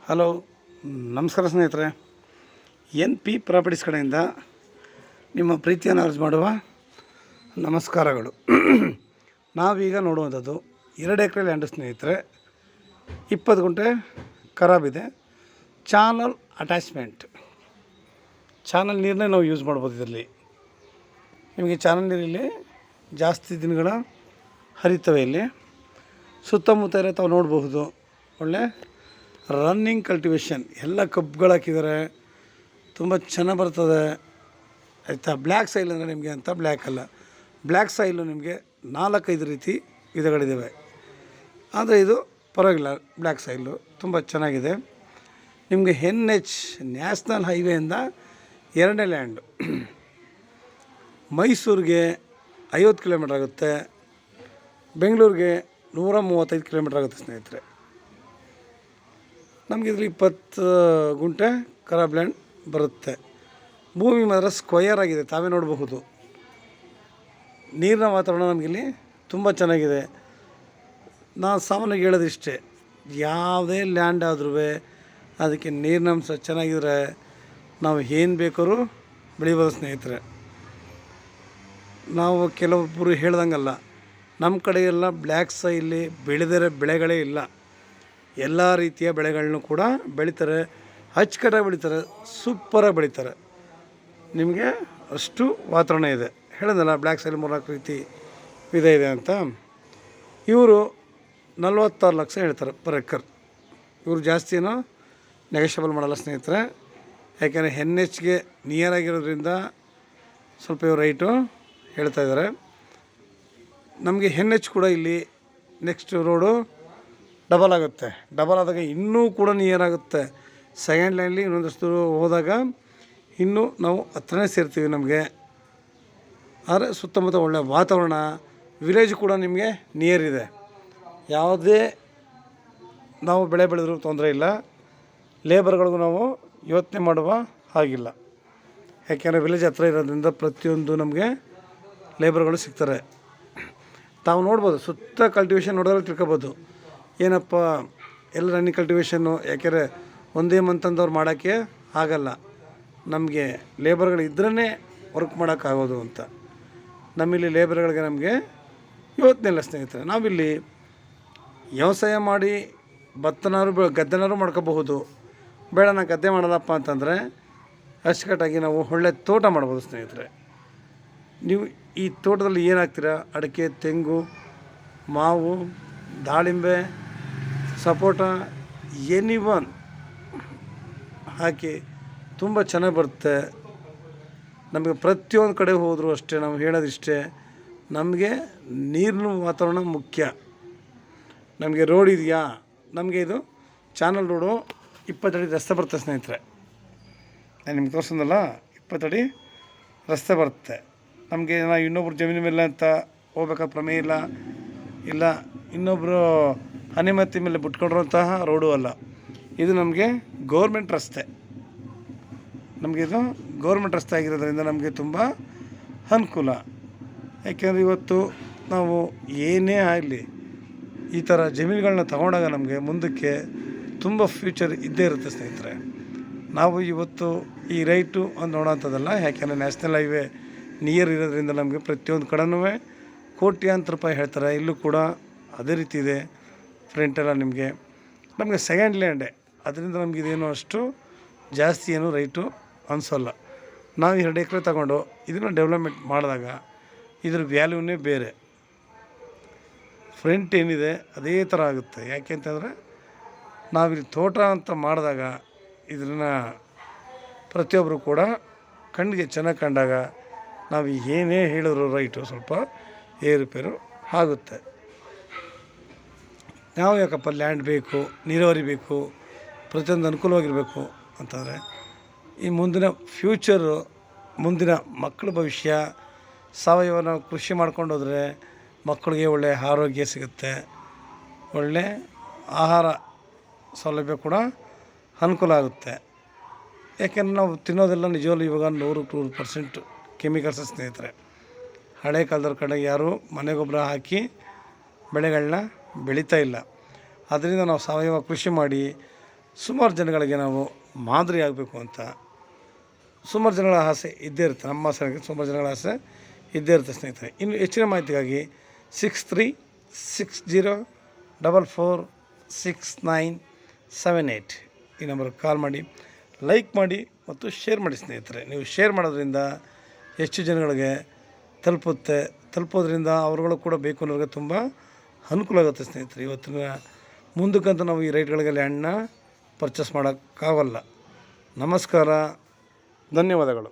Hello, ನಮಸ್ಕಾರ ಸ್ನೇಹಿತರೆ. N P properties ಕಡೆಯಿಂದ ನಿಮ್ಮ ಪ್ರೀತಿಯನ್ನು ಅರ್ಜಿ ಮಾಡುವ ನಮಸ್ಕಾರಗಳು. ನಾವೀಗ ನೋಡುವಂಥದ್ದು 2 ಎಕರೆ ಲ್ಯಾಂಡ್ ಸ್ನೇಹಿತರೆ. 20 ಗುಂಟೆ ಖರಾಬಿದೆ. ಚಾನಲ್ ಅಟ್ಯಾಚ್ಮೆಂಟ್, ಚಾನಲ್ ನೀರನ್ನೇ ನಾವು ಯೂಸ್ ಮಾಡ್ಬೋದು. ಇದರಲ್ಲಿ ನಿಮಗೆ ಚಾನಲ್ ನೀರಲ್ಲಿ ಜಾಸ್ತಿ ದಿನಗಳ ಹರಿತವೆ. ಇಲ್ಲಿ ಸುತ್ತಮುತ್ತ ಇರೋ ತಾವು ನೋಡಬಹುದು. ಒಳ್ಳೆ ರನ್ನಿಂಗ್ ಕಲ್ಟಿವೇಷನ್, ಎಲ್ಲ ಕಬ್ಬುಗಳು ಹಾಕಿದ್ದಾರೆ. ತುಂಬ ಚೆನ್ನಾಗಿ ಬರ್ತದೆ ಆಯಿತಾ. ಬ್ಲ್ಯಾಕ್ ಸೈಲ್ ಅಂದರೆ ನಿಮಗೆ ಅಂತ ಬ್ಲ್ಯಾಕ್ ಅಲ್ಲ, ಬ್ಲ್ಯಾಕ್ ಸೈಲು ನಿಮಗೆ 4-5 ರೀತಿ ವಿಧಗಳಿದ್ದಾವೆ. ಆದರೆ ಇದು ಪರವಾಗಿಲ್ಲ, ಬ್ಲ್ಯಾಕ್ ಸೈಲು ತುಂಬ ಚೆನ್ನಾಗಿದೆ. ನಿಮಗೆ NH ನ್ಯಾಷನಲ್ ಹೈವೇಯಿಂದ 2ನೇ ಲ್ಯಾಂಡು. ಮೈಸೂರಿಗೆ 50 ಕಿಲೋಮೀಟ್ರ್ ಆಗುತ್ತೆ, ಬೆಂಗಳೂರಿಗೆ 135 ಕಿಲೋಮೀಟ್ರ್ ಆಗುತ್ತೆ ಸ್ನೇಹಿತರೆ. ನಮಗೆ ಇದರಲ್ಲಿ 20 ಗುಂಟೆ ಖರಾಬ್ ಲ್ಯಾಂಡ್ ಬರುತ್ತೆ. ಭೂಮಿ ಮಾತ್ರ ಸ್ಕ್ವಯರ್ ಆಗಿದೆ, ತಾವೇ ನೋಡಬಹುದು. ನೀರಿನ ವಾತಾವರಣ ನಮಗಿಲ್ಲಿ ತುಂಬ ಚೆನ್ನಾಗಿದೆ. ನಾನು ಸಾಮಾನ್ಯವಾಗಿ ಹೇಳೋದಿಷ್ಟೇ, ಯಾವುದೇ ಲ್ಯಾಂಡ್ ಆದ್ರೂ ಅದಕ್ಕೆ ನೀರಿನಂಶ ಚೆನ್ನಾಗಿದ್ರೆ ನಾವು ಏನು ಬೇಕಾದ್ರೂ ಬೆಳಿಬೋದು ಸ್ನೇಹಿತರೆ. ನಾವು ಕೆಲವೊಬ್ಬರು ಹೇಳ್ದಂಗಲ್ಲ, ನಮ್ಮ ಕಡೆ ಎಲ್ಲ ಬ್ಲ್ಯಾಕ್ ಸೈಲಿ ಬೆಳೆದಿರೋ ಬೆಳೆಗಳೇ ಇಲ್ಲ. ಎಲ್ಲ ರೀತಿಯ ಬೆಳೆಗಳನ್ನೂ ಕೂಡ ಬೆಳೀತಾರೆ, ಅಚ್ಚುಕಟ್ಟಾಗಿ ಬೆಳೀತಾರೆ, ಸೂಪರಾಗಿ ಬೆಳೀತಾರೆ. ನಿಮಗೆ ಅಷ್ಟು ವಾತಾವರಣ ಇದೆ. ಹೇಳಿದ್ನಲ್ಲ, ಬ್ಲ್ಯಾಕ್ ಸೈಲ್ 3-4 ರೀತಿ ವಿಧ ಇದೆ ಅಂತ. ಇವರು 46 ಲಕ್ಷ ಹೇಳ್ತಾರೆ ಪರ್ ಎಕರ್. ಇವರು ಜಾಸ್ತಿ ಏನೋ ನೆಗೋಷಿಯಬಲ್ ಮಾಡಲ್ಲ ಸ್ನೇಹಿತರೆ. ಯಾಕೆಂದರೆ NHಗೆ ನಿಯರ್ ಆಗಿರೋದ್ರಿಂದ ಸ್ವಲ್ಪ ಇವರು ರೈಟು ಹೇಳ್ತಾಯಿದ್ದಾರೆ. ನಮಗೆ NH ಕೂಡ ಇಲ್ಲಿ ನೆಕ್ಸ್ಟ್ ರೋಡು ಡಬಲ್ ಆಗುತ್ತೆ. ಡಬಲ್ ಆದಾಗ ಇನ್ನೂ ಕೂಡ ನಿಯರ್ ಆಗುತ್ತೆ. ಸೆಕೆಂಡ್ ಲೈನ್ಲಿ ಇನ್ನೊಂದಷ್ಟು ಹೋದಾಗ ಇನ್ನೂ ನಾವು ಹತ್ರನೇ ಸೇರ್ತೀವಿ ನಮಗೆ. ಆದರೆ ಸುತ್ತಮುತ್ತ ಒಳ್ಳೆಯ ವಾತಾವರಣ, ವಿಲೇಜ್ ಕೂಡ ನಿಮಗೆ ನಿಯರ್ ಇದೆ. ಯಾವುದೇ ನಾವು ಬೆಳೆ ಬೆಳೆದ್ರೂ ತೊಂದರೆ ಇಲ್ಲ. ಲೇಬರ್ಗಳಿಗೂ ನಾವು ಯೋಚನೆ ಮಾಡುವ ಹಾಗಿಲ್ಲ. ಯಾಕೆಂದರೆ ವಿಲೇಜ್ ಹತ್ರ ಇರೋದ್ರಿಂದ ಪ್ರತಿಯೊಂದು ನಮಗೆ ಲೇಬರ್ಗಳು ಸಿಗ್ತಾರೆ. ತಾವು ನೋಡ್ಬೋದು, ಸುತ್ತ ಕಲ್ಟಿವೇಷನ್ ನೋಡಿದ್ರೆ ತಿಳ್ಕೊಬೋದು ಏನಪ್ಪ ಎಲ್ಲ ರನ್ನಿಂಗ್ ಕಲ್ಟಿವೇಷನ್ನು. ಯಾಕೆಂದರೆ ಒಂದೇ ಮಂತಂದವ್ರು ಮಾಡೋಕ್ಕೆ ಆಗಲ್ಲ. ನಮಗೆ ಲೇಬರ್ಗಳು ಇದ್ರೇ ವರ್ಕ್ ಮಾಡೋಕ್ಕಾಗೋದು ಅಂತ. ನಮ್ಮಲ್ಲಿ ಲೇಬರ್ಗಳಿಗೆ ನಮಗೆ ಯೋಚನೆ ಇಲ್ಲ ಸ್ನೇಹಿತರೆ. ನಾವಿಲ್ಲಿ ವ್ಯವಸಾಯ ಮಾಡಿ ಗದ್ದೆನಾರು ಮಾಡ್ಕೋಬಹುದು. ಬೇಡ ನಾನು ಗದ್ದೆ ಮಾಡೋದಪ್ಪ ಅಂತಂದರೆ ಅಚ್ಚುಕಟ್ಟಾಗಿ ನಾವು ಒಳ್ಳೆ ತೋಟ ಮಾಡ್ಬೋದು ಸ್ನೇಹಿತರೆ. ನೀವು ಈ ತೋಟದಲ್ಲಿ ಏನಾಗ್ತೀರಾ, ಅಡಿಕೆ, ತೆಂಗು, ಮಾವು, ದಾಳಿಂಬೆ, ಸಪೋಟ, ಎನಿವನ್ ಹಾಕಿ ತುಂಬ ಚೆನ್ನಾಗಿ ಬರುತ್ತೆ. ನಮಗೆ ಪ್ರತಿಯೊಂದು ಕಡೆ ಹೋದರೂ ಅಷ್ಟೇ ನಾವು ಹೇಳೋದಿಷ್ಟೇ, ನಮಗೆ ನೀರಿನ ವಾತಾವರಣ ಮುಖ್ಯ. ನಮಗೆ ರೋಡ್ ಇದೆಯಾ, ನಮಗೆ ಇದು ಚಾನಲ್ ರೋಡು 20 ಅಡಿ ರಸ್ತೆ ಬರುತ್ತೆ ಸ್ನೇಹಿತರೆ. ನಾನು ನಿಮ್ಗೆ ತೋರಿಸೋದಲ್ಲ, 20 ಅಡಿ ರಸ್ತೆ ಬರುತ್ತೆ. ನಮಗೆ ನಾವು ಇನ್ನೊಬ್ರು ಜಮೀನು ಮೇಲೆ ಅಂತ ಹೋಗ್ಬೇಕಾದ ಪ್ರಮೇಯ ಇಲ್ಲ ಇನ್ನೊಬ್ಬರು ಅನುಮತಿ ಮೇಲೆ ಬಿಟ್ಕೊಂಡಿರುವಂತಹ ರೋಡು ಅಲ್ಲ. ಇದು ನಮಗೆ ಗೌರ್ಮೆಂಟ್ ರಸ್ತೆ. ನಮಗಿದು ಗೌರ್ಮೆಂಟ್ ರಸ್ತೆ ಆಗಿರೋದ್ರಿಂದ ನಮಗೆ ತುಂಬ ಅನುಕೂಲ. ಯಾಕೆಂದರೆ ಇವತ್ತು ನಾವು ಏನೇ ಆಗಲಿ ಈ ಥರ ಜಮೀನುಗಳನ್ನ ತಗೊಂಡಾಗ ನಮಗೆ ಮುಂದಕ್ಕೆ ತುಂಬ ಫ್ಯೂಚರ್ ಇದ್ದೇ ಇರುತ್ತೆ ಸ್ನೇಹಿತರೆ. ನಾವು ಇವತ್ತು ಈ ರೈಟು ಅಂತ ನೋಡೋಂಥದ್ದಲ್ಲ. ಯಾಕೆಂದರೆ ನ್ಯಾಷನಲ್ ಹೈವೇ ನಿಯರ್ ಇರೋದ್ರಿಂದ ನಮಗೆ ಪ್ರತಿಯೊಂದು ಕಡೆನೂ ಕೋಟ್ಯಾಂತರ ರೂಪಾಯಿ ಹೇಳ್ತಾರೆ. ಇಲ್ಲೂ ಕೂಡ ಅದೇ ರೀತಿ ಇದೆ. ಫ್ರಂಟೆಲ್ಲ ನಮಗೆ ಸೆಕೆಂಡ್ ಲ್ಯಾಂಡೇ, ಅದರಿಂದ ನಮಗಿದೇನು ಅಷ್ಟು ಜಾಸ್ತಿ ಏನು ರೈಟು ಅನಿಸೋಲ್ಲ. ನಾವು 2 ಎಕರೆ ತಗೊಂಡು ಇದನ್ನು ಡೆವಲಪ್ಮೆಂಟ್ ಮಾಡಿದಾಗ ಇದ್ರ ವ್ಯಾಲ್ಯೂನೇ ಬೇರೆ. ಫ್ರಂಟ್ ಏನಿದೆ ಅದೇ ಥರ ಆಗುತ್ತೆ. ಯಾಕೆ ಅಂತಂದರೆ ನಾವಿಲ್ಲಿ ತೋಟ ಅಂತ ಮಾಡಿದಾಗ ಇದನ್ನು ಪ್ರತಿಯೊಬ್ಬರು ಕೂಡ ಕಣ್ಣಿಗೆ ಚೆನ್ನಾಗಿ ಕಂಡಾಗ ನಾವು ಏನೇ ಹೇಳಿದ್ರು ರೈಟು ಸ್ವಲ್ಪ ಏರುಪೇರು ಆಗುತ್ತೆ. ನಾವು ಯಾಕಪ್ಪ ಲ್ಯಾಂಡ್ ಬೇಕು, ನೀರಾವರಿ ಬೇಕು, ಪ್ರತಿಯೊಂದು ಅನುಕೂಲವಾಗಿರಬೇಕು ಅಂತಂದರೆ ಈ ಮುಂದಿನ ಫ್ಯೂಚರು, ಮುಂದಿನ ಮಕ್ಕಳ ಭವಿಷ್ಯ, ಸಾವಯವ ನಾವು ಕೃಷಿ ಮಾಡ್ಕೊಂಡು ಹೋದರೆ ಮಕ್ಕಳಿಗೆ ಒಳ್ಳೆಯ ಆರೋಗ್ಯ ಸಿಗುತ್ತೆ, ಒಳ್ಳೆಯ ಆಹಾರ ಸೌಲಭ್ಯ ಕೂಡ ಅನುಕೂಲ ಆಗುತ್ತೆ. ಯಾಕೆಂದರೆ ನಾವು ತಿನ್ನೋದೆಲ್ಲ ನಿಜವಲ್ಲೂ ಇವಾಗ 100% ಕೆಮಿಕಲ್ಸ್ ಸ್ನೇಹಿತರೆ. ಹಳೆ ಕಾಲದವ್ರ ಕಡೆ ಯಾರೂ ಮನೆ ಗೊಬ್ಬರ ಹಾಕಿ ಬೆಳೆಗಳನ್ನ ಬೆಳೀತಾ ಇಲ್ಲ. ಅದರಿಂದ ನಾವು ಸಾವಯವ ಕೃಷಿ ಮಾಡಿ ಸುಮಾರು ಜನಗಳಿಗೆ ನಾವು ಮಾದರಿ ಆಗಬೇಕು ಅಂತ ಸುಮಾರು ಜನಗಳ ಆಸೆ ಇದ್ದೇ ಇರುತ್ತೆ. ನಮ್ಮ ಆಸೆ ಸುಮಾರು ಜನಗಳ ಆಸೆ ಇದ್ದೇ ಇರುತ್ತೆ ಸ್ನೇಹಿತರೆ. ಇನ್ನು ಹೆಚ್ಚಿನ ಮಾಹಿತಿಗಾಗಿ 6360446978 ಈ ನಂಬರ್ಗೆ ಕಾಲ್ ಮಾಡಿ, ಲೈಕ್ ಮಾಡಿ ಮತ್ತು ಶೇರ್ ಮಾಡಿ ಸ್ನೇಹಿತರೆ. ನೀವು ಶೇರ್ ಮಾಡೋದ್ರಿಂದ ಹೆಚ್ಚು ಜನಗಳಿಗೆ ತಲುಪೋದ್ರಿಂದ ಅವರುಗಳು ಕೂಡ ಬೇಕು ಅನ್ನೋರಿಗೆ ತುಂಬ ಅನುಕೂಲ ಆಗುತ್ತೆ ಸ್ನೇಹಿತರೆ. ಇವತ್ತಿನ ಮುಂದಕ್ಕಂತೂ ನಾವು ಈ ರೇಟ್ಗಳಿಗೆ ಲ್ಯಾಂಡ್ನ ಪರ್ಚೇಸ್ ಮಾಡೋಕ್ಕಾಗಲ್ಲ. ನಮಸ್ಕಾರ, ಧನ್ಯವಾದಗಳು.